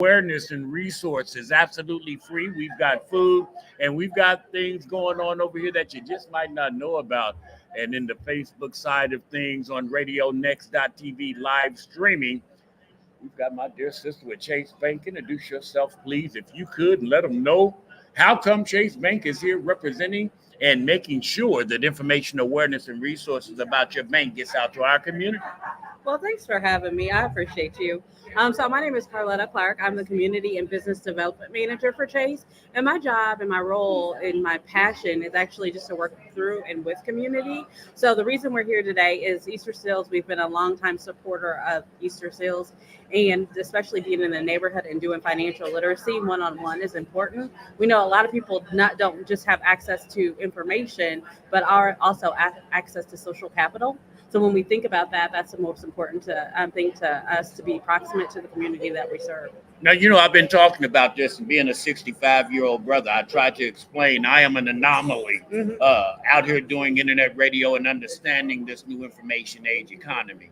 awareness and resources absolutely free. We've got food and we've got things going on over here that you just might not know about. And in the Facebook side of things on RadioNext.tv live streaming, we've got my dear sister with Chase Bank. Introduce yourself, please, if you could, and let them know how come Chase Bank is here representing and making sure that information, awareness, and resources about your bank gets out to our community. Well, thanks for having me. I appreciate you. So my name is Carletta Clark. I'm the Community and Business Development Manager for Chase. And my job and my role and my passion is actually just to work through and with community. So the reason we're here today is Easter Seals. We've been a longtime supporter of Easter Seals, and especially being in the neighborhood and doing financial literacy one-on-one is important. We know a lot of people don't just have access to information, but are also access to social capital. So when we think about that, that's the most important thing to us, to be proximate to the community that we serve. Now, I've been talking about this and being a 65-year-old brother. I try to explain I am an anomaly out here doing internet radio and understanding this new information age economy.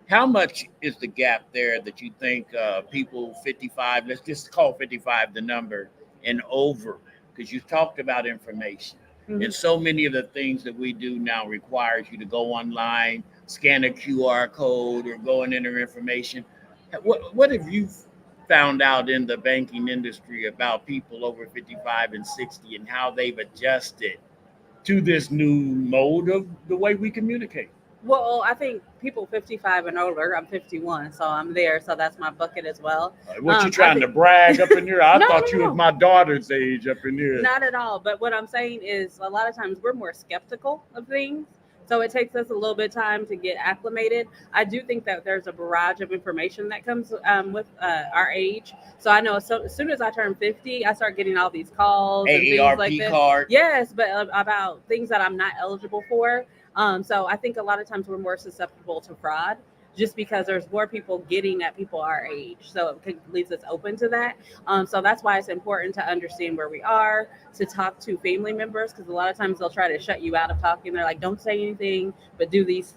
How much is the gap there that you think people 55, let's just call 55 the number, and over? Because you talked about information. And so many of the things that we do now requires you to go online, scan a QR code, or go and enter information. What have you found out in the banking industry about people over 55 and 60 and how they've adjusted to this new mode of the way we communicate? Well, I think people 55 and older, I'm 51, so I'm there. So that's my bucket as well. What you trying to brag up in here? I No, thought you was my daughter's age up in here. Not at all. But what I'm saying is a lot of times we're more skeptical of things. So it takes us a little bit of time to get acclimated. I do think that there's a barrage of information that comes with our age. So I know as soon as I turn 50, I start getting all these calls and things like this. Card. Yes, but about things that I'm not eligible for. So I think a lot of times we're more susceptible to fraud just because there's more people getting at people our age. So it leaves us open to that. So that's why it's important to understand where we are, to talk to family members, because a lot of times they'll try to shut you out of talking. They're like, don't say anything, but do these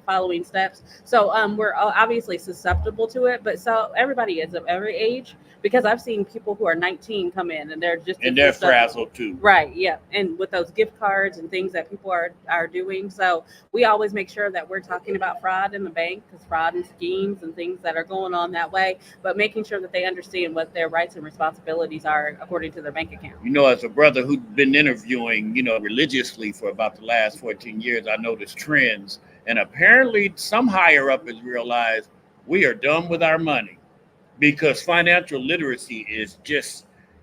following steps. So we're obviously susceptible to it, but so everybody is of every age, because I've seen people who are 19 come in and they're frazzled too. Right. Yeah. And with those gift cards and things that people are doing. So we always make sure that we're talking about fraud in the bank, because fraud and schemes and things that are going on that way, but making sure that they understand what their rights and responsibilities are according to their bank account. As a brother who's been interviewing, religiously for about the last 14 years, I noticed trends. And apparently some higher up has realized we are done with our money, because financial literacy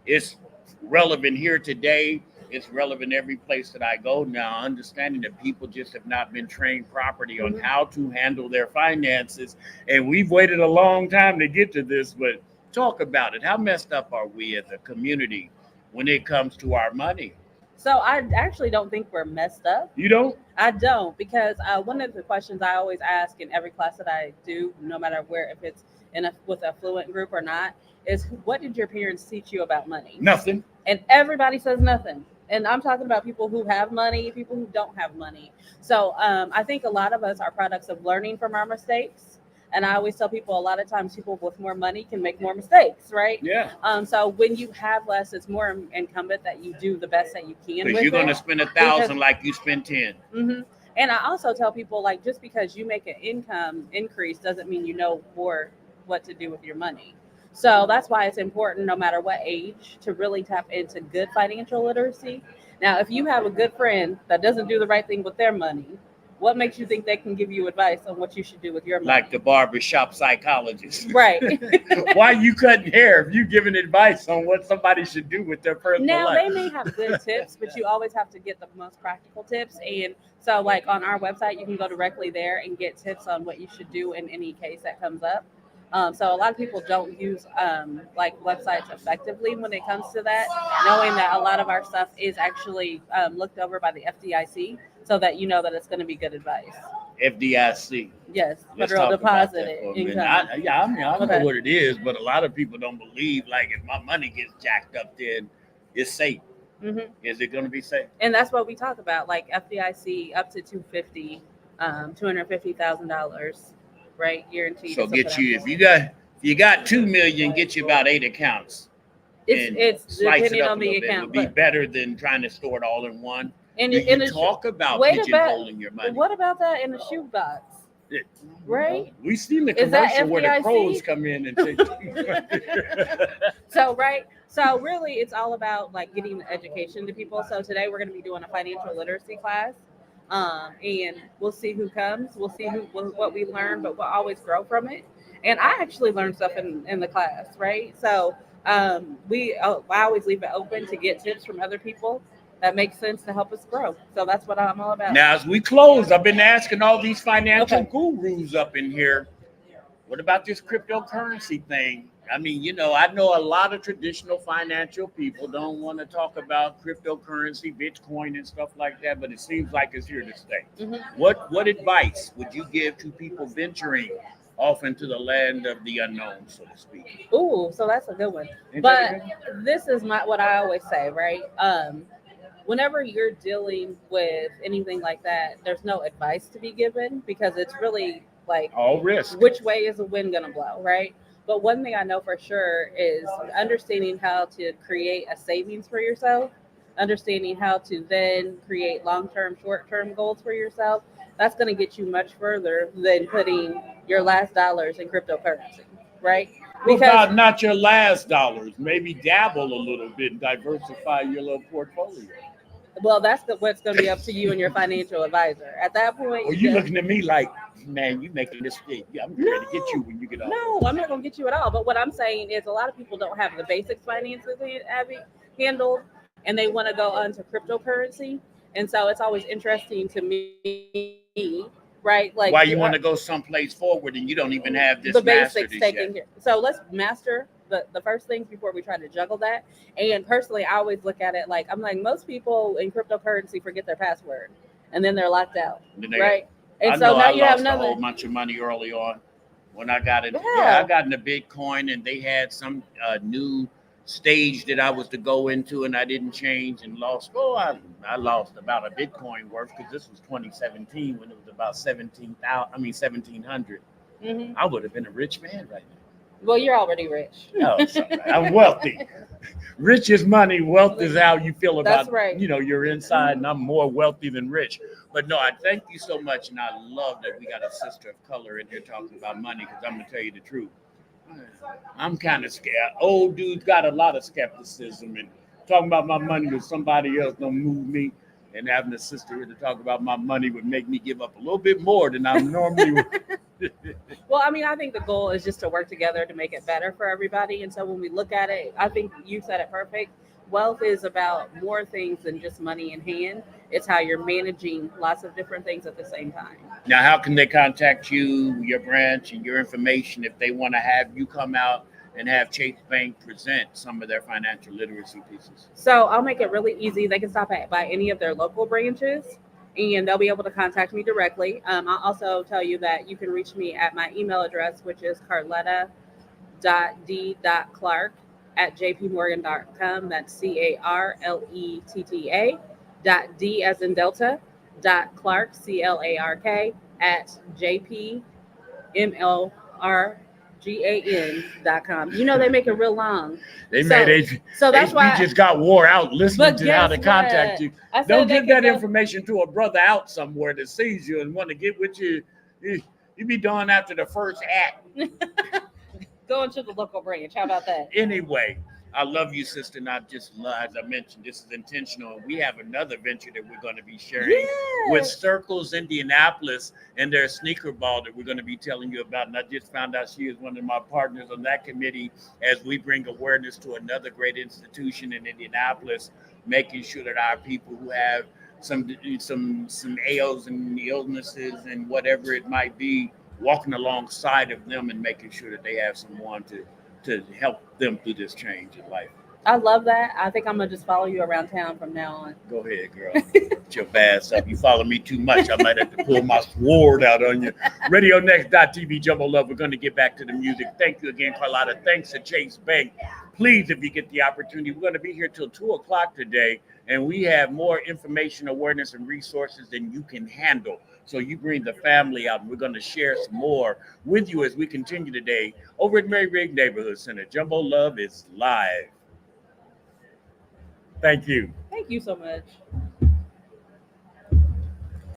it's relevant here today. It's relevant every place that I go now, understanding that people just have not been trained properly on how to handle their finances. And we've waited a long time to get to this, but talk about it. How messed up are we as a community when it comes to our money? So I actually don't think we're messed up. You don't? I don't, because one of the questions I always ask in every class that I do, no matter where, if it's with a fluent group or not, is what did your parents teach you about money? Nothing. And everybody says nothing. And I'm talking about people who have money, people who don't have money. So I think a lot of us are products of learning from our mistakes. And I always tell people a lot of times people with more money can make more mistakes, right? Yeah. So when you have less, it's more incumbent that you do the best that you can. Because you're going to spend 1,000 like you spend 10. Mm-hmm. And I also tell people, like, just because you make an income increase doesn't mean you know more what to do with your money. So that's why it's important, no matter what age, to really tap into good financial literacy. Now, if you have a good friend that doesn't do the right thing with their money, what makes you think they can give you advice on what you should do with your money? Like the barbershop psychologist. Right. Why are you cutting hair if you giving advice on what somebody should do with their personal life? Now, they may have good tips, but you always have to get the most practical tips. And so, like, on our website, you can go directly there and get tips on what you should do in any case that comes up. So a lot of people don't use like websites effectively when it comes to that, knowing that a lot of our stuff is actually looked over by the FDIC, so that you know that it's going to be good advice. FDIC. Yes, Let's Federal talk about Deposit that for a minute. Income. I know what it is, but a lot of people don't believe, like, if my money gets jacked up, then it's safe. Mm-hmm. Is it going to be safe? And that's what we talk about, like FDIC up to $250,000, right? Guaranteed. So get you, if If you got 2 million, get you about 8 accounts. It's Slice it depending up on a little the bit. It account, would be but better than trying to store it all in one. and Do in you a talk about wait a minute. pigeonholing your money? What about that in a shoebox? It- Right? We seen the Is that commercial where the FDIC? pros come in and take. So right. So really, it's all about like getting the education to people. So today we're going to be doing a financial literacy class, and we'll see who comes. We'll see what we learn, but we'll always grow from it. And I actually learned stuff in the class, right? So I always leave it open to get tips from other people that make sense to help us grow. So that's what I'm all about. Now, as we close, I've been asking all these financial Okay. gurus up in here, what about this cryptocurrency thing? I mean, I know a lot of traditional financial people don't want to talk about cryptocurrency, Bitcoin, and stuff like that, but it seems like it's here to stay. Mhm. What advice would you give to people venturing off into the land of the unknown, so to speak? Ooh, so that's a good one. Ain't But that good? this is what I always say, right? Whenever you're dealing with anything like that, there's no advice to be given because it's really like All risk. which way is the wind going to blow, right? But one thing I know for sure is understanding how to create a savings for yourself, understanding how to then create long-term, short-term goals for yourself. That's going to get you much further than putting your last dollars in cryptocurrency, right? What about not your last dollars? Maybe dabble a little bit and diversify your little portfolio. Well, that's what's going to be up to you and your financial advisor. At that point, Or you looking at me like, man, you making this thing. Yeah, I'm ready to get you when you get off. No, I'm not going to get you at all. But what I'm saying is a lot of people don't have the basic finances handled, and they want to go onto cryptocurrency. And so it's always interesting to me, right? Like why you want to go someplace forward and you don't even have this the mastered basics this taken yet. care. So let's master the first things before we try to juggle that. And personally, I always look at it like I'm like most people in cryptocurrency forget their password and then they're locked out, right? And I so know now I you have lost a whole nothing. bunch of money early on when I got it. Yeah. Yeah, I got into Bitcoin and they had some new stage that I was to go into and I didn't change and lost. I lost about a Bitcoin worth because this was 2017 when it was about 1700. Mhm. I would have been a rich man right now. Well, you're already rich. No, it's all right. I'm wealthy. Rich is money. Wealth is how you feel about, That's right. your inside. And I'm more wealthy than rich. But no, I thank you so much. And I love that we got a sister of color in here talking about money because I'm going to tell you the truth. I'm kind of scared. Old dudes got a lot of skepticism and talking about my money with somebody else don't move me. And having a sister here to talk about my money would make me give up a little bit more than I normally would. Well, I mean, I think the goal is just to work together to make it better for everybody. And so when we look at it, I think you said it perfect. Wealth is about more things than just money in hand. It's how you're managing lots of different things at the same time. Now, how can they contact you, your branch, and your information if they want to have you come out and have Chase Bank present some of their financial literacy pieces? So I'll make it really easy. They can stop by any of their local branches and they'll be able to contact me directly. I'll also tell you that you can reach me at my email address, which is carletta.d.clark@jpmorgan.com. That's CARLETTA as in Delta .Clark CLARK @jpmlrgan.com. They make it real long. So that's why we just got wore out listening But to how to guess contact what? you. I said Don't they give could that go- information to a brother out somewhere that sees you and want to get with you. You be done after the first act. Going to the local branch. How about that? Anyway, I love you, sister. Not just love, as I mentioned, this is intentional. We have another venture that we're going to be sharing with Circles Indianapolis and their sneaker ball that we're going to be telling you about. And I just found out she is one of my partners on that committee as we bring awareness to another great institution in Indianapolis, making sure that our people who have some ails and illnesses and whatever it might be, walking alongside of them and making sure that they have someone to help them through this change in life. I love that. I think I'm going to just follow you around town from now on. Go ahead, girl. It's your bad stuff. You follow me too much, I might have to pull my sword out on you. RadioNext.TV, Jumbo Love. We're going to get back to the music. Thank you again, Carlotta. Thanks to Chase Bank. Please, if you get the opportunity, we're going to be here till 2 o'clock today, and we have more information, awareness, and resources than you can handle. So you bring the family out, and we're going to share some more with you as we continue today over at Mary Rigg Neighborhood Center. Jumbo Love is live. Thank you. Thank you so much.